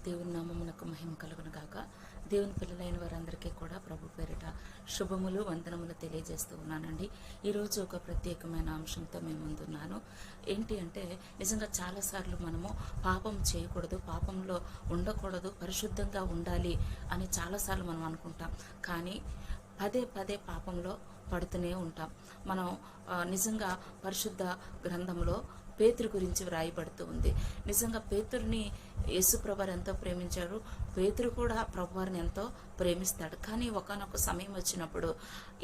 దేవుని నామమునకు మహిమ కలుగును గాక. దేవుని పిల్లలైన వారందరికీ కూడా ప్రభు పేరిట శుభములు వందనములు తెలియజేస్తూ ఉన్నానండి. ఈరోజు ఒక ప్రత్యేకమైన అంశంతో మేము ముందున్నాను. ఏంటి అంటే, నిజంగా చాలాసార్లు మనము పాపం చేయకూడదు, పాపంలో ఉండకూడదు, పరిశుద్ధంగా ఉండాలి అని చాలాసార్లు మనం అనుకుంటాం. కానీ పదే పదే పాపంలో పడుతూనే ఉంటాం. మనం నిజంగా పరిశుద్ధ గ్రంథంలో పేతురు గురించి వ్రాయబడుతూ ఉంది. నిజంగా పేతురుని యేసుప్రభువారు ఎంతో ప్రేమించారు. పేతురు కూడా ప్రభువారిని ఎంతో ప్రేమిస్తాడు. కానీ ఒకానొక సమయం వచ్చినప్పుడు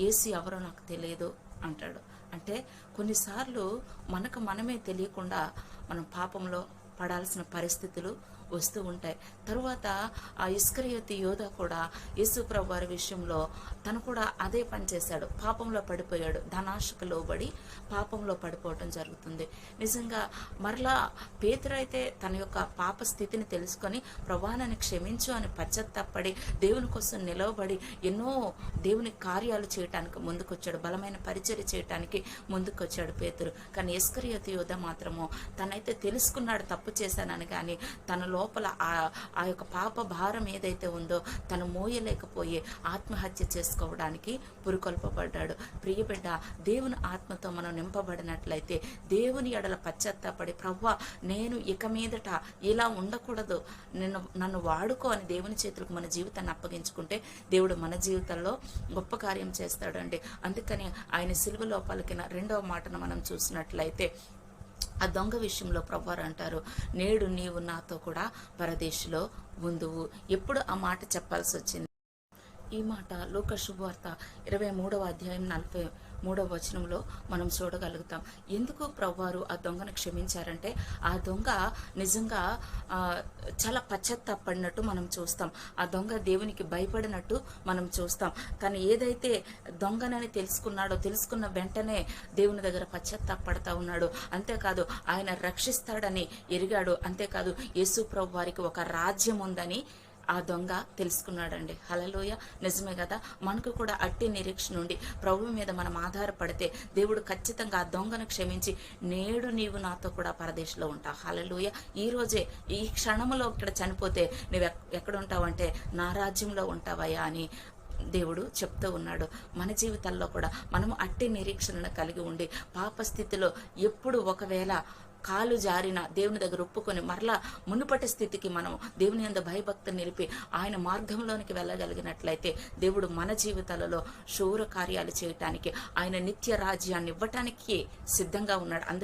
యేసు ఎవరో నాకు తెలియదు అంటాడు. అంటే కొన్నిసార్లు మనకు మనమే తెలియకుండా మనం పాపంలో పడాల్సిన పరిస్థితులు వస్తూ ఉంటాయి. తరువాత ఆ ఇస్కరియోతు యోధా కూడా యేసు ప్రభువారి విషయంలో తను కూడా అదే పని చేశాడు. పాపంలో పడిపోయాడు. ధనాశకు లోబడి పాపంలో పడిపోవటం జరుగుతుంది. నిజంగా మరలా పేతురు అయితే తన యొక్క పాప స్థితిని తెలుసుకొని ప్రభువా నన్ను క్షమించు అని పశ్చాత్తాపడి దేవుని కోసం నిలవబడి ఎన్నో దేవుని కార్యాలు చేయటానికి ముందుకొచ్చాడు. బలమైన పరిచర్య చేయటానికి ముందుకొచ్చాడు పేతురు. కానీ ఇస్కరియోతు యోధా మాత్రము తనైతే తెలుసుకున్నాడు తప్పు చేశానని, కానీ తన లోపల ఆ యొక్క పాప భారం ఏదైతే ఉందో తను మోయలేకపోయి ఆత్మహత్య చేసుకోవడానికి పురుకొల్పబడ్డాడు. ప్రియబిడ్డ, దేవుని ఆత్మతో మనం నింపబడినట్లయితే దేవుని ఎడల పశ్చాత్తాపడి ప్రభువా నేను ఇక మీదట ఇలా ఉండకూడదు, నన్ను వాడుకో అని దేవుని చేతులకు మన జీవితాన్ని అప్పగించుకుంటే దేవుడు మన జీవితంలో గొప్ప కార్యం చేస్తాడండి. అందుకని ఆయన సిలువలో పలికిన రెండవ మాటను మనం చూసినట్లయితే ఆ దొంగ విషయంలో ప్రభువారు అంటారు, నేడు నీవు నాతో కూడా పరదేశిలో ఉందువు. ఎప్పుడు ఆ మాట చెప్పాల్సి వచ్చింది? ఈ మాట లూకా శుభవార్త 23వ అధ్యాయం 43వ వచనంలో మనం చూడగలుగుతాం. ఎందుకు ప్రభువారు ఆ దొంగను క్షమించారంటే ఆ దొంగ నిజంగా చాలా పశ్చాత్తాపడినట్టు మనం చూస్తాం. ఆ దొంగ దేవునికి భయపడినట్టు మనం చూస్తాం. తను ఏదైతే దొంగనని తెలుసుకున్న వెంటనే దేవుని దగ్గర పశ్చాత్తాపడతా ఉన్నాడు. అంతేకాదు ఆయన రక్షిస్తాడని ఎరిగాడు. అంతేకాదు యేసు ప్రభు వారికి ఒక రాజ్యం ఉందని ఆ దొంగ తెలుసుకున్నాడండి. హల్లెలూయా, నిజమే కదా. మనకు కూడా అట్టి నిరీక్షణ ఉండి ప్రభువు మీద మనం ఆధారపడితే దేవుడు ఖచ్చితంగా ఆ దొంగను క్షమించి నేడు నీవు నాతో కూడా పరదేశంలో ఉంటావు. హల్లెలూయా. ఈ రోజే ఈ క్షణంలో ఇక్కడ చనిపోతే నువ్వు ఎక్కడ ఉంటావంటే నా రాజ్యంలో ఉంటావయ్యా అని దేవుడు చెప్తూ ఉన్నాడు. మన జీవితాల్లో కూడా మనము అట్టి నిరీక్షణను కలిగి ఉండి పాప స్థితిలో ఎప్పుడు ఒకవేళ కాలు జారిన దేవుని దగ్గర ఒప్పుకొని మరలా మునుపటి స్థితికి మనం దేవుని యందు భయభక్తులు నిలిపి ఆయన మార్గంలోనికి వెళ్ళగలిగినట్లయితే దేవుడు మన జీవితాలలో శూర కార్యాలు చేయటానికి, ఆయన నిత్య రాజ్యాన్ని ఇవ్వటానికి సిద్ధంగా ఉన్నాడు.